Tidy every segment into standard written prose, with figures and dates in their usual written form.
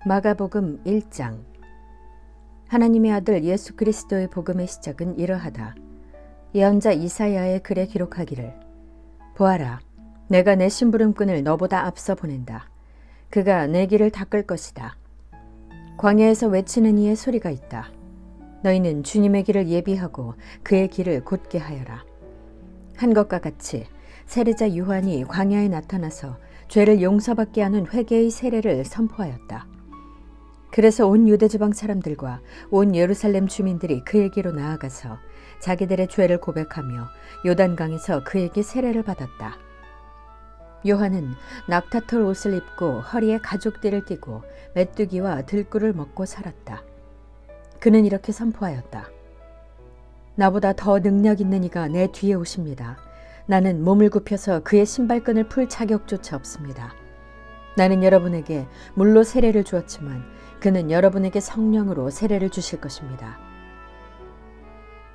마가복음 1장. 하나님의 아들 예수 그리스도의 복음의 시작은 이러하다. 예언자 이사야의 글에 기록하기를, 보아라, 내가 내 심부름꾼을 너보다 앞서 보낸다. 그가 내 길을 닦을 것이다. 광야에서 외치는 이의 소리가 있다. 너희는 주님의 길을 예비하고 그의 길을 곧게 하여라. 한 것과 같이 세례자 요한이 광야에 나타나서 죄를 용서받게 하는 회개의 세례를 선포하였다. 그래서 온 유대지방 사람들과 온 예루살렘 주민들이 그에게로 나아가서 자기들의 죄를 고백하며 요단강에서 그에게 세례를 받았다. 요한은 낙타털 옷을 입고 허리에 가죽띠를 띠고 메뚜기와 들꿀을 먹고 살았다. 그는 이렇게 선포하였다. 나보다 더 능력 있는 이가 내 뒤에 오십니다. 나는 몸을 굽혀서 그의 신발끈을 풀 자격조차 없습니다. 나는 여러분에게 물로 세례를 주었지만 그는 여러분에게 성령으로 세례를 주실 것입니다.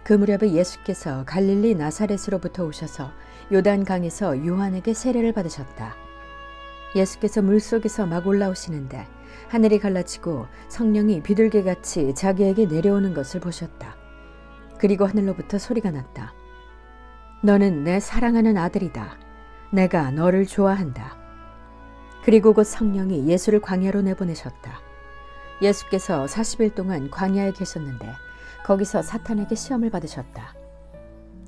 그 무렵에 예수께서 갈릴리 나사렛으로부터 오셔서 요단강에서 요한에게 세례를 받으셨다. 예수께서 물속에서 막 올라오시는데 하늘이 갈라지고 성령이 비둘기같이 자기에게 내려오는 것을 보셨다. 그리고 하늘로부터 소리가 났다. 너는 내 사랑하는 아들이다. 내가 너를 좋아한다. 그리고 곧 성령이 예수를 광야로 내보내셨다. 예수께서 40일 동안 광야에 계셨는데 거기서 사탄에게 시험을 받으셨다.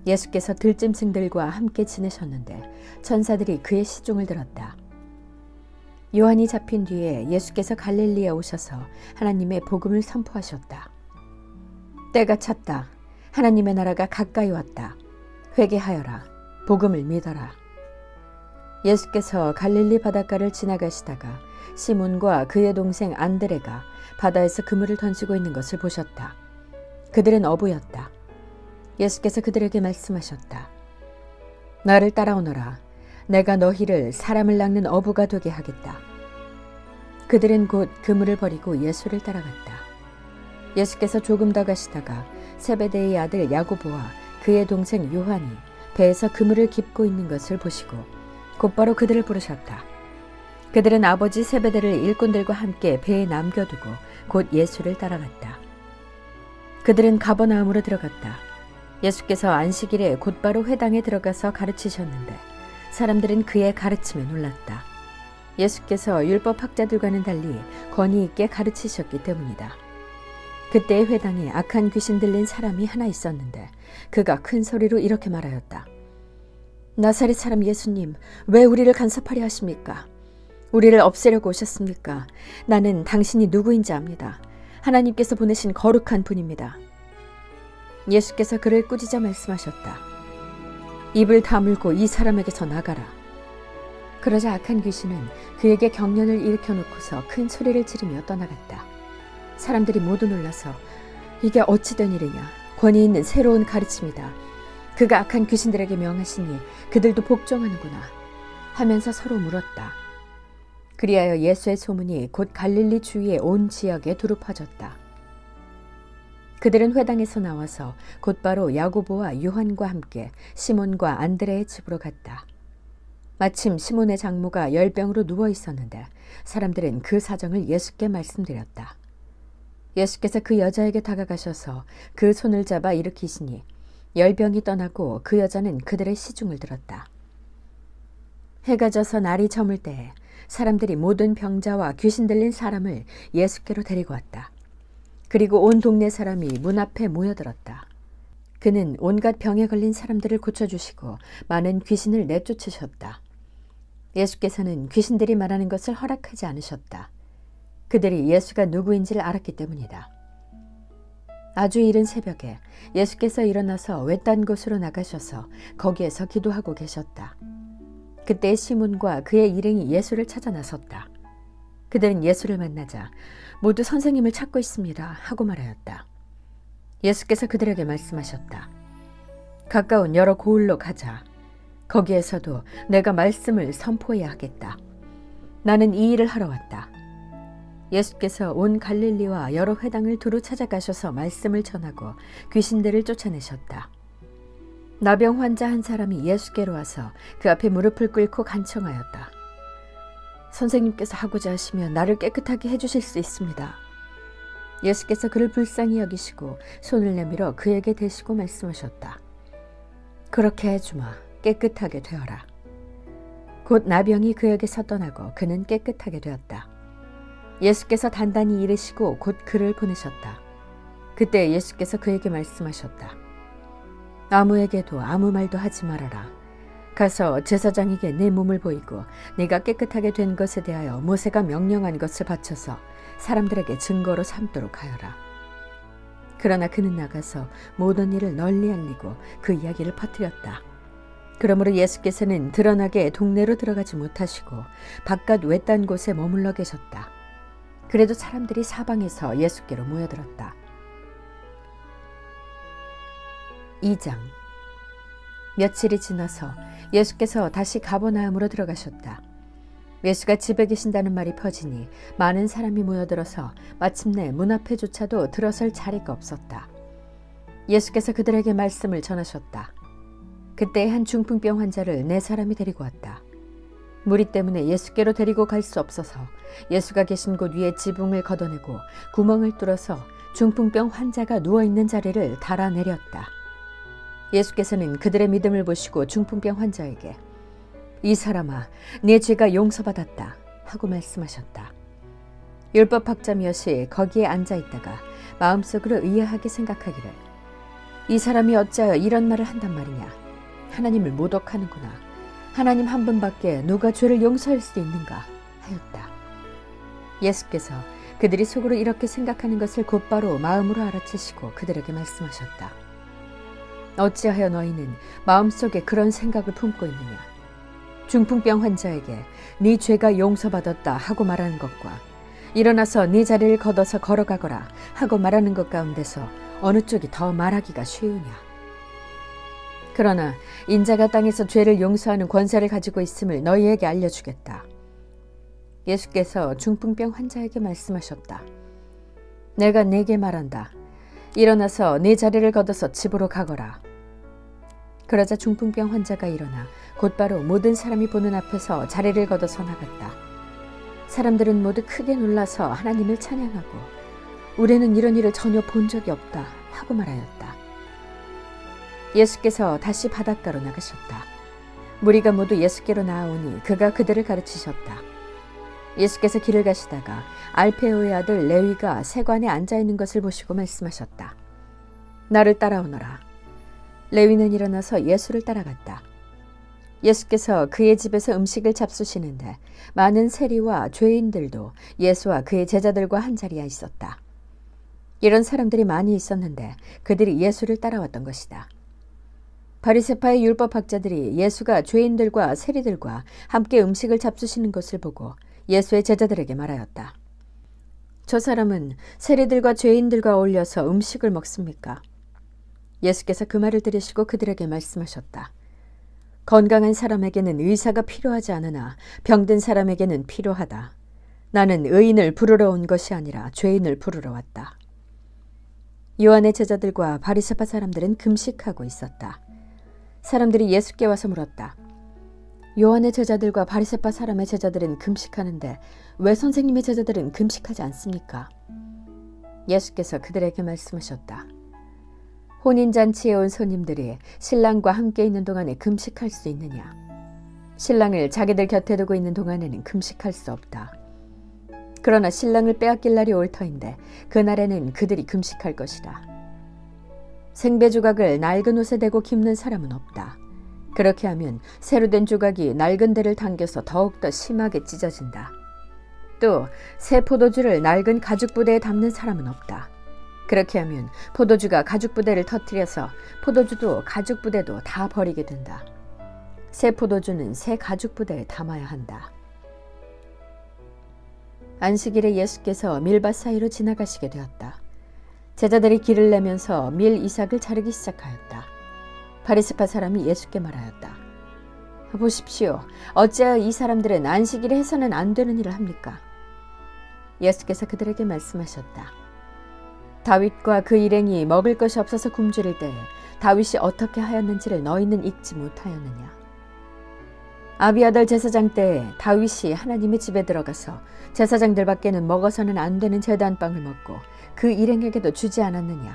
예수께서 들짐승들과 함께 지내셨는데 천사들이 그의 시중을 들었다. 요한이 잡힌 뒤에 예수께서 갈릴리에 오셔서 하나님의 복음을 선포하셨다. 때가 찼다. 하나님의 나라가 가까이 왔다. 회개하여라. 복음을 믿어라. 예수께서 갈릴리 바닷가를 지나가시다가 시몬과 그의 동생 안드레가 바다에서 그물을 던지고 있는 것을 보셨다. 그들은 어부였다. 예수께서 그들에게 말씀하셨다. 나를 따라오너라. 내가 너희를 사람을 낚는 어부가 되게 하겠다. 그들은 곧 그물을 버리고 예수를 따라갔다. 예수께서 조금 더 가시다가 세베대의 아들 야고보와 그의 동생 요한이 배에서 그물을 깁고 있는 것을 보시고 곧바로 그들을 부르셨다. 그들은 아버지 세베대를 일꾼들과 함께 배에 남겨두고 곧 예수를 따라갔다. 그들은 가버나움으로 들어갔다. 예수께서 안식일에 곧바로 회당에 들어가서 가르치셨는데 사람들은 그의 가르침에 놀랐다. 예수께서 율법학자들과는 달리 권위 있게 가르치셨기 때문이다. 그때 회당에 악한 귀신 들린 사람이 하나 있었는데 그가 큰 소리로 이렇게 말하였다. 나사렛 사람 예수님, 왜 우리를 간섭하려 하십니까? 우리를 없애려고 오셨습니까? 나는 당신이 누구인지 압니다. 하나님께서 보내신 거룩한 분입니다. 예수께서 그를 꾸짖어 말씀하셨다. 입을 다물고 이 사람에게서 나가라. 그러자 악한 귀신은 그에게 경련을 일으켜 놓고서 큰 소리를 지르며 떠나갔다. 사람들이 모두 놀라서 이게 어찌 된 일이냐, 권위 있는 새로운 가르침이다. 그가 악한 귀신들에게 명하시니 그들도 복종하는구나 하면서 서로 물었다. 그리하여 예수의 소문이 곧 갈릴리 주위의 온 지역에 두루 퍼졌다. 그들은 회당에서 나와서 곧바로 야고보와 요한과 함께 시몬과 안드레의 집으로 갔다. 마침 시몬의 장모가 열병으로 누워 있었는데 사람들은 그 사정을 예수께 말씀드렸다. 예수께서 그 여자에게 다가가셔서 그 손을 잡아 일으키시니 열병이 떠나고 그 여자는 그들의 시중을 들었다. 해가 져서 날이 저물 때에 사람들이 모든 병자와 귀신 들린 사람을 예수께로 데리고 왔다. 그리고 온 동네 사람이 문 앞에 모여들었다. 그는 온갖 병에 걸린 사람들을 고쳐주시고 많은 귀신을 내쫓으셨다. 예수께서는 귀신들이 말하는 것을 허락하지 않으셨다. 그들이 예수가 누구인지를 알았기 때문이다. 아주 이른 새벽에 예수께서 일어나서 외딴 곳으로 나가셔서 거기에서 기도하고 계셨다. 그때 시몬과 그의 일행이 예수를 찾아 나섰다. 그들은 예수를 만나자 모두 선생님을 찾고 있습니다 하고 말하였다. 예수께서 그들에게 말씀하셨다. 가까운 여러 고을로 가자. 거기에서도 내가 말씀을 선포해야 하겠다. 나는 이 일을 하러 왔다. 예수께서 온 갈릴리와 여러 회당을 두루 찾아가셔서 말씀을 전하고 귀신들을 쫓아내셨다. 나병 환자 한 사람이 예수께로 와서 그 앞에 무릎을 꿇고 간청하였다. 선생님께서 하고자 하시면 나를 깨끗하게 해주실 수 있습니다. 예수께서 그를 불쌍히 여기시고 손을 내밀어 그에게 대시고 말씀하셨다. 그렇게 해주마. 깨끗하게 되어라. 곧 나병이 그에게서 떠나고 그는 깨끗하게 되었다. 예수께서 단단히 이르시고 곧 그를 보내셨다. 그때 예수께서 그에게 말씀하셨다. 아무에게도 아무 말도 하지 말아라. 가서 제사장에게 내 몸을 보이고 네가 깨끗하게 된 것에 대하여 모세가 명령한 것을 바쳐서 사람들에게 증거로 삼도록 하여라. 그러나 그는 나가서 모든 일을 널리 알리고 그 이야기를 퍼뜨렸다. 그러므로 예수께서는 드러나게 동네로 들어가지 못하시고 바깥 외딴 곳에 머물러 계셨다. 그래도 사람들이 사방에서 예수께로 모여들었다. 2장. 며칠이 지나서 예수께서 다시 가버나움으로 들어가셨다. 예수가 집에 계신다는 말이 퍼지니 많은 사람이 모여들어서 마침내 문 앞에조차도 들어설 자리가 없었다. 예수께서 그들에게 말씀을 전하셨다. 그때 한 중풍병 환자를 4사람이 데리고 왔다. 무리 때문에 예수께로 데리고 갈 수 없어서 예수가 계신 곳 위에 지붕을 걷어내고 구멍을 뚫어서 중풍병 환자가 누워있는 자리를 달아내렸다. 예수께서는 그들의 믿음을 보시고 중풍병 환자에게 이 사람아, 네 죄가 용서받았다 하고 말씀하셨다. 율법학자 몇이 거기에 앉아있다가 마음속으로 의아하게 생각하기를 이 사람이 어찌하여 이런 말을 한단 말이냐. 하나님을 모독하는구나. 하나님 한 분밖에 누가 죄를 용서할 수 있는가 하였다. 예수께서 그들이 속으로 이렇게 생각하는 것을 곧바로 마음으로 알아채시고 그들에게 말씀하셨다. 어찌하여 너희는 마음속에 그런 생각을 품고 있느냐. 중풍병 환자에게 네 죄가 용서받았다 하고 말하는 것과 일어나서 네 자리를 걷어서 걸어가거라 하고 말하는 것 가운데서 어느 쪽이 더 말하기가 쉬우냐. 그러나 인자가 땅에서 죄를 용서하는 권세를 가지고 있음을 너희에게 알려주겠다. 예수께서 중풍병 환자에게 말씀하셨다. 내가 네게 말한다. 일어나서 네 자리를 걷어서 집으로 가거라. 그러자 중풍병 환자가 일어나 곧바로 모든 사람이 보는 앞에서 자리를 걷어서 나갔다. 사람들은 모두 크게 놀라서 하나님을 찬양하고 우리는 이런 일을 전혀 본 적이 없다 하고 말하였다. 예수께서 다시 바닷가로 나가셨다. 무리가 모두 예수께로 나아오니 그가 그들을 가르치셨다. 예수께서 길을 가시다가 알페오의 아들 레위가 세관에 앉아있는 것을 보시고 말씀하셨다. 나를 따라오너라. 레위는 일어나서 예수를 따라갔다. 예수께서 그의 집에서 음식을 잡수시는데 많은 세리와 죄인들도 예수와 그의 제자들과 한자리에 있었다. 이런 사람들이 많이 있었는데 그들이 예수를 따라왔던 것이다. 바리새파의 율법학자들이 예수가 죄인들과 세리들과 함께 음식을 잡수시는 것을 보고 예수의 제자들에게 말하였다. 저 사람은 세리들과 죄인들과 어울려서 음식을 먹습니까? 예수께서 그 말을 들으시고 그들에게 말씀하셨다. 건강한 사람에게는 의사가 필요하지 않으나 병든 사람에게는 필요하다. 나는 의인을 부르러 온 것이 아니라 죄인을 부르러 왔다. 요한의 제자들과 바리새파 사람들은 금식하고 있었다. 사람들이 예수께 와서 물었다. 요한의 제자들과 바리새파 사람의 제자들은 금식하는데 왜 선생님의 제자들은 금식하지 않습니까? 예수께서 그들에게 말씀하셨다. 혼인잔치에 온 손님들이 신랑과 함께 있는 동안에 금식할 수 있느냐? 신랑을 자기들 곁에 두고 있는 동안에는 금식할 수 없다. 그러나 신랑을 빼앗길 날이 올 터인데 그날에는 그들이 금식할 것이다. 생배 조각을 낡은 옷에 대고 깁는 사람은 없다. 그렇게 하면 새로 된 조각이 낡은 데를 당겨서 더욱더 심하게 찢어진다. 또 새 포도주를 낡은 가죽 부대에 담는 사람은 없다. 그렇게 하면 포도주가 가죽 부대를 터뜨려서 포도주도 가죽 부대도 다 버리게 된다. 새 포도주는 새 가죽 부대에 담아야 한다. 안식일에 예수께서 밀밭 사이로 지나가시게 되었다. 제자들이 길을 내면서 밀 이삭을 자르기 시작하였다. 바리새파 사람이 예수께 말하였다. 보십시오. 어찌하여 이 사람들은 안식일에 해서는 안 되는 일을 합니까? 예수께서 그들에게 말씀하셨다. 다윗과 그 일행이 먹을 것이 없어서 굶주릴 때에 다윗이 어떻게 하였는지를 너희는 읽지 못하였느냐? 아비아달 제사장 때에 다윗이 하나님의 집에 들어가서 제사장들밖에는 먹어서는 안 되는 제단빵을 먹고 그 일행에게도 주지 않았느냐.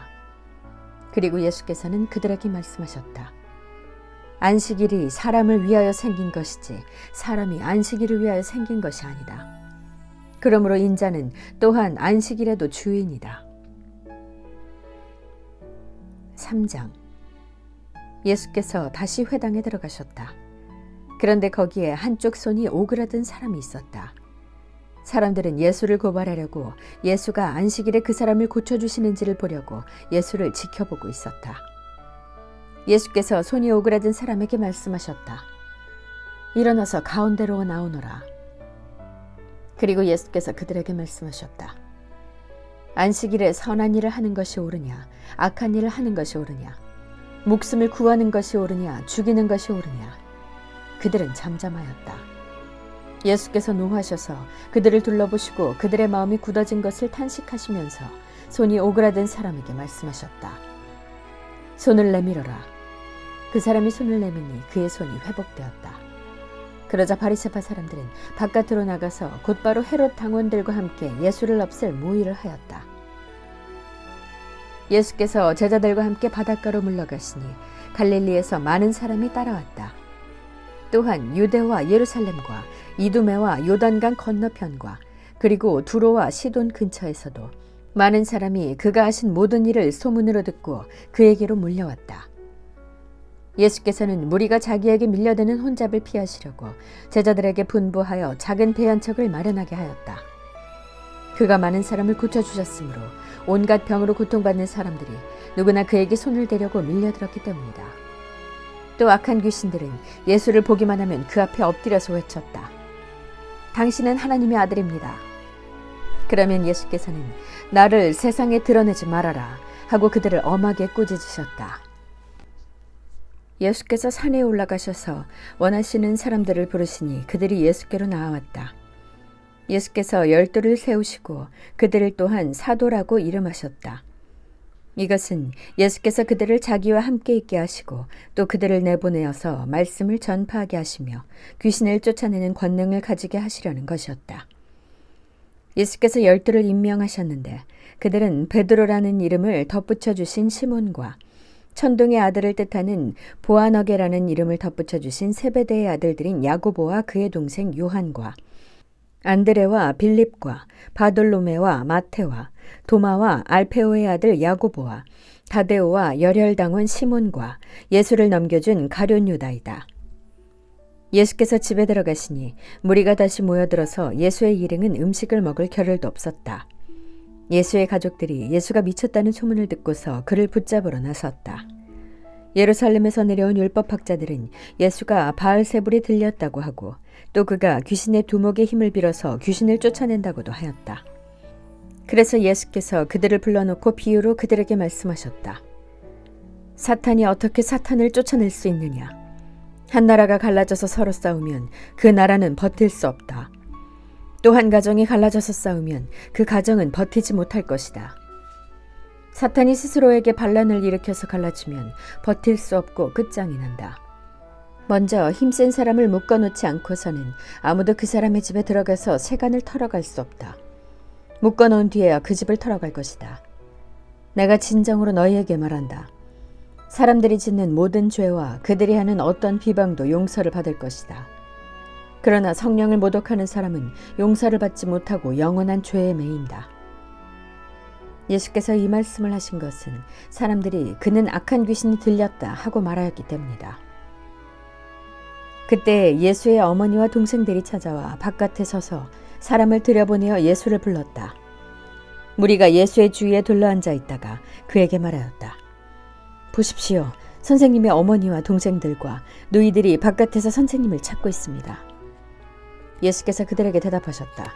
그리고 예수께서는 그들에게 말씀하셨다. 안식일이 사람을 위하여 생긴 것이지 사람이 안식일을 위하여 생긴 것이 아니다. 그러므로 인자는 또한 안식일에도 주인이다. 3장. 예수께서 다시 회당에 들어가셨다. 그런데 거기에 한쪽 손이 오그라든 사람이 있었다. 사람들은 예수를 고발하려고 예수가 안식일에 그 사람을 고쳐주시는지를 보려고 예수를 지켜보고 있었다. 예수께서 손이 오그라든 사람에게 말씀하셨다. 일어나서 가운데로 나오너라. 그리고 예수께서 그들에게 말씀하셨다. 안식일에 선한 일을 하는 것이 옳으냐, 악한 일을 하는 것이 옳으냐, 목숨을 구하는 것이 옳으냐, 죽이는 것이 옳으냐. 그들은 잠잠하였다. 예수께서 노하셔서 그들을 둘러보시고 그들의 마음이 굳어진 것을 탄식하시면서 손이 오그라든 사람에게 말씀하셨다. 손을 내밀어라. 그 사람이 손을 내미니 그의 손이 회복되었다. 그러자 바리새파 사람들은 바깥으로 나가서 곧바로 헤롯 당원들과 함께 예수를 없앨 모의를 하였다. 예수께서 제자들과 함께 바닷가로 물러가시니 갈릴리에서 많은 사람이 따라왔다. 또한 유대와 예루살렘과 이두메와 요단강 건너편과 그리고 두로와 시돈 근처에서도 많은 사람이 그가 하신 모든 일을 소문으로 듣고 그에게로 몰려왔다. 예수께서는 무리가 자기에게 밀려드는 혼잡을 피하시려고 제자들에게 분부하여 작은 배 한 척을 마련하게 하였다. 그가 많은 사람을 고쳐주셨으므로 온갖 병으로 고통받는 사람들이 누구나 그에게 손을 대려고 밀려들었기 때문이다. 또 악한 귀신들은 예수를 보기만 하면 그 앞에 엎드려서 외쳤다. 당신은 하나님의 아들입니다. 그러면 예수께서는 나를 세상에 드러내지 말아라 하고 그들을 엄하게 꾸짖으셨다. 예수께서 산에 올라가셔서 원하시는 사람들을 부르시니 그들이 예수께로 나아왔다. 예수께서 12를 세우시고 그들을 또한 사도라고 이름하셨다. 이것은 예수께서 그들을 자기와 함께 있게 하시고 또 그들을 내보내어서 말씀을 전파하게 하시며 귀신을 쫓아내는 권능을 가지게 하시려는 것이었다. 예수께서 12를 임명하셨는데 그들은 베드로라는 이름을 덧붙여 주신 시몬과 천둥의 아들을 뜻하는 보아너게라는 이름을 덧붙여 주신 세베대의 아들들인 야고보와 그의 동생 요한과 안드레와 빌립과 바돌로메와 마테와 도마와 알페오의 아들 야고보와 다데오와 열혈당원 시몬과 예수를 넘겨준 가룟 유다이다. 예수께서 집에 들어가시니 무리가 다시 모여들어서 예수의 일행은 음식을 먹을 겨를도 없었다. 예수의 가족들이 예수가 미쳤다는 소문을 듣고서 그를 붙잡으러 나섰다. 예루살렘에서 내려온 율법학자들은 예수가 바알세불이 들렸다고 하고 또 그가 귀신의 두목의 힘을 빌어서 귀신을 쫓아낸다고도 하였다. 그래서 예수께서 그들을 불러놓고 비유로 그들에게 말씀하셨다. 사탄이 어떻게 사탄을 쫓아낼 수 있느냐? 한 나라가 갈라져서 서로 싸우면 그 나라는 버틸 수 없다. 또 한 가정이 갈라져서 싸우면 그 가정은 버티지 못할 것이다. 사탄이 스스로에게 반란을 일으켜서 갈라지면 버틸 수 없고 끝장이 난다. 먼저 힘센 사람을 묶어놓지 않고서는 아무도 그 사람의 집에 들어가서 세간을 털어갈 수 없다. 묶어놓은 뒤에야 그 집을 털어갈 것이다. 내가 진정으로 너희에게 말한다. 사람들이 짓는 모든 죄와 그들이 하는 어떤 비방도 용서를 받을 것이다. 그러나 성령을 모독하는 사람은 용서를 받지 못하고 영원한 죄에 매인다. 예수께서 이 말씀을 하신 것은 사람들이 그는 악한 귀신이 들렸다 하고 말하였기 때문이다. 그때 예수의 어머니와 동생들이 찾아와 바깥에 서서 사람을 들여보내어 예수를 불렀다. 무리가 예수의 주위에 둘러앉아 있다가 그에게 말하였다. 보십시오. 선생님의 어머니와 동생들과 누이들이 바깥에서 선생님을 찾고 있습니다. 예수께서 그들에게 대답하셨다.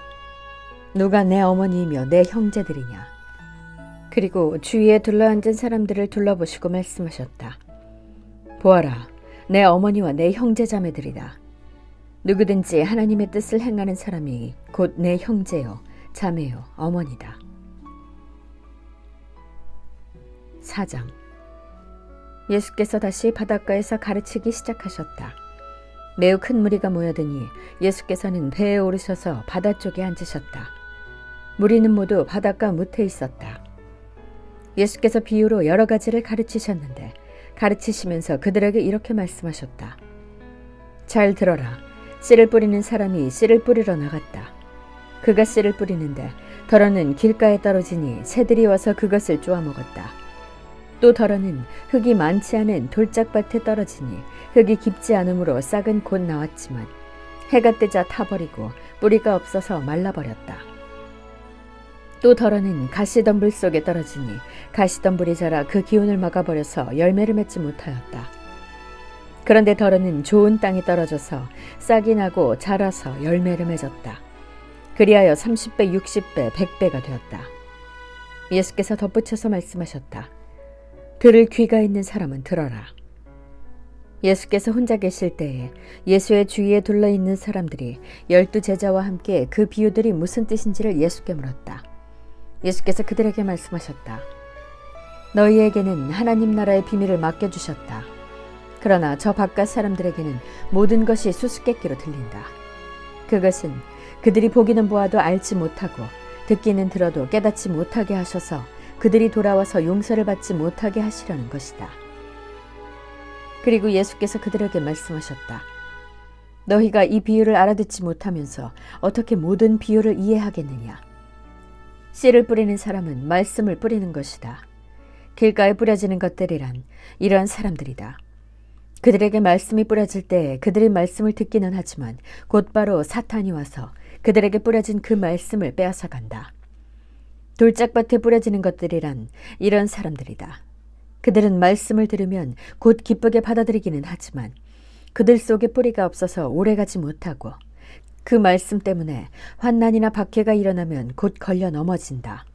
누가 내 어머니이며 내 형제들이냐? 그리고 주위에 둘러앉은 사람들을 둘러보시고 말씀하셨다. 보아라, 내 어머니와 내 형제자매들이다. 누구든지 하나님의 뜻을 행하는 사람이 곧 내 형제요, 자매요, 어머니다. 4장. 예수께서 다시 바닷가에서 가르치기 시작하셨다. 매우 큰 무리가 모여드니 예수께서는 배에 오르셔서 바다 쪽에 앉으셨다. 무리는 모두 바닷가 무태에 있었다. 예수께서 비유로 여러 가지를 가르치셨는데 가르치시면서 그들에게 이렇게 말씀하셨다. 잘 들어라. 씨를 뿌리는 사람이 씨를 뿌리러 나갔다. 그가 씨를 뿌리는데 덜어는 길가에 떨어지니 새들이 와서 그것을 쪼아먹었다. 또 덜어는 흙이 많지 않은 돌짝밭에 떨어지니 흙이 깊지 않으므로 싹은 곧 나왔지만 해가 뜨자 타버리고 뿌리가 없어서 말라버렸다. 또 덜어는 가시덤불 속에 떨어지니 가시덤불이 자라 그 기운을 막아버려서 열매를 맺지 못하였다. 그런데 덜어는 좋은 땅에 떨어져서 싹이 나고 자라서 열매를 맺었다. 그리하여 30배, 60배, 100배가 되었다. 예수께서 덧붙여서 말씀하셨다. 들을 귀가 있는 사람은 들어라. 예수께서 혼자 계실 때에 예수의 주위에 둘러있는 사람들이 12 제자와 함께 그 비유들이 무슨 뜻인지를 예수께 물었다. 예수께서 그들에게 말씀하셨다. 너희에게는 하나님 나라의 비밀을 맡겨주셨다. 그러나 저 바깥 사람들에게는 모든 것이 수수께끼로 들린다. 그것은 그들이 보기는 보아도 알지 못하고 듣기는 들어도 깨닫지 못하게 하셔서 그들이 돌아와서 용서를 받지 못하게 하시려는 것이다. 그리고 예수께서 그들에게 말씀하셨다. 너희가 이 비유를 알아듣지 못하면서 어떻게 모든 비유를 이해하겠느냐. 씨를 뿌리는 사람은 말씀을 뿌리는 것이다. 길가에 뿌려지는 것들이란 이러한 사람들이다. 그들에게 말씀이 뿌려질 때 그들이 말씀을 듣기는 하지만 곧바로 사탄이 와서 그들에게 뿌려진 그 말씀을 빼앗아 간다. 돌짝밭에 뿌려지는 것들이란 이런 사람들이다. 그들은 말씀을 들으면 곧 기쁘게 받아들이기는 하지만 그들 속에 뿌리가 없어서 오래가지 못하고 그 말씀 때문에 환난이나 박해가 일어나면 곧 걸려 넘어진다.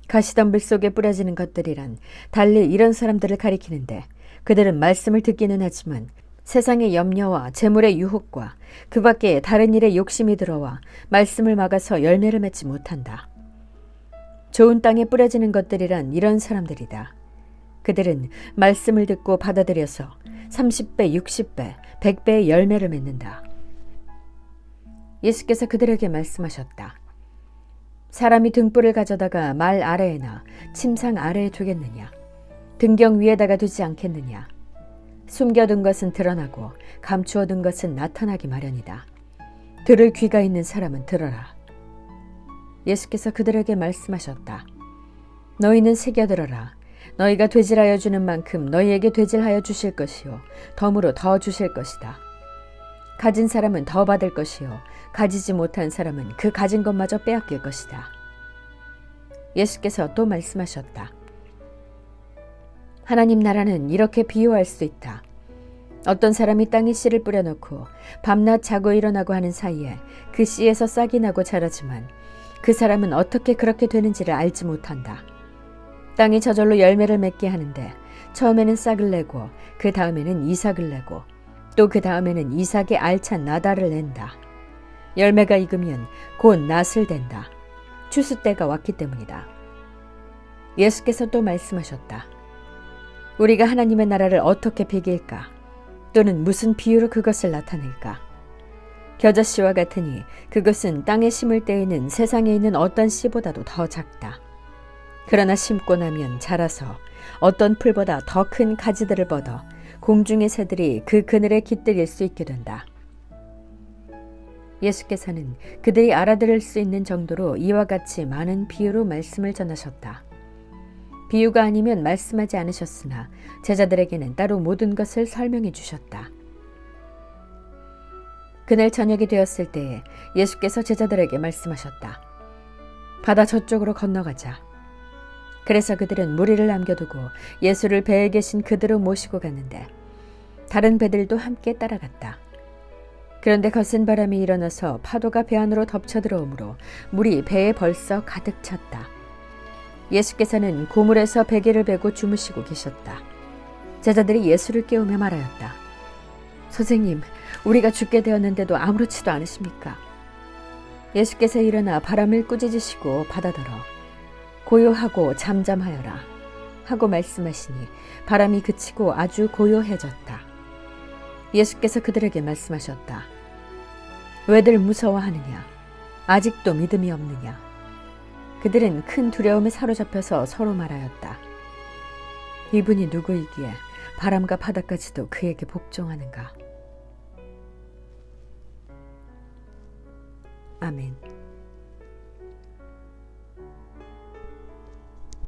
가시덤불 속에 뿌려지는 것들이란 달리 이런 사람들을 가리키는데 그들은 말씀을 듣기는 하지만 세상의 염려와 재물의 유혹과 그 밖에 다른 일에 욕심이 들어와 말씀을 막아서 열매를 맺지 못한다. 좋은 땅에 뿌려지는 것들이란 이런 사람들이다. 그들은 말씀을 듣고 받아들여서 30배, 60배, 100배의 열매를 맺는다. 예수께서 그들에게 말씀하셨다. 사람이 등불을 가져다가 말 아래에나 침상 아래에 두겠느냐? 등경 위에다가 두지 않겠느냐? 숨겨둔 것은 드러나고 감추어둔 것은 나타나기 마련이다. 들을 귀가 있는 사람은 들어라. 예수께서 그들에게 말씀하셨다. 너희는 새겨들어라. 너희가 되질하여 주는 만큼 너희에게 되질하여 주실 것이요 덤으로 더 주실 것이다. 가진 사람은 더 받을 것이요 가지지 못한 사람은 그 가진 것마저 빼앗길 것이다. 예수께서 또 말씀하셨다. 하나님 나라는 이렇게 비유할 수 있다. 어떤 사람이 땅에 씨를 뿌려놓고 밤낮 자고 일어나고 하는 사이에 그 씨에서 싹이 나고 자라지만 그 사람은 어떻게 그렇게 되는지를 알지 못한다. 땅이 저절로 열매를 맺게 하는데 처음에는 싹을 내고 그 다음에는 이삭을 내고 또 그 다음에는 이삭의 알찬 나달을 낸다. 열매가 익으면 곧 낫을 댄다. 추수 때가 왔기 때문이다. 예수께서 또 말씀하셨다. 우리가 하나님의 나라를 어떻게 비길까? 또는 무슨 비유로 그것을 나타낼까? 겨자씨와 같으니 그것은 땅에 심을 때에는 세상에 있는 어떤 씨보다도 더 작다. 그러나 심고 나면 자라서 어떤 풀보다 더 큰 가지들을 뻗어 공중의 새들이 그 그늘에 깃들일 수 있게 된다. 예수께서는 그들이 알아들을 수 있는 정도로 이와 같이 많은 비유로 말씀을 전하셨다. 비유가 아니면 말씀하지 않으셨으나 제자들에게는 따로 모든 것을 설명해 주셨다. 그날 저녁이 되었을 때에 예수께서 제자들에게 말씀하셨다. 바다 저쪽으로 건너가자. 그래서 그들은 무리를 남겨두고 예수를 배에 계신 그대로 모시고 갔는데 다른 배들도 함께 따라갔다. 그런데 거센 바람이 일어나서 파도가 배 안으로 덮쳐들어오므로 물이 배에 벌써 가득 찼다. 예수께서는 고물에서 베개를 베고 주무시고 계셨다. 제자들이 예수를 깨우며 말하였다. 선생님, 우리가 죽게 되었는데도 아무렇지도 않으십니까? 예수께서 일어나 바람을 꾸짖으시고 바다더러 고요하고 잠잠하여라 하고 말씀하시니 바람이 그치고 아주 고요해졌다. 예수께서 그들에게 말씀하셨다. 왜들 무서워하느냐? 아직도 믿음이 없느냐? 그들은 큰 두려움에 사로잡혀서 서로 말하였다. 이분이 누구이기에 바람과 바다까지도 그에게 복종하는가? 아멘.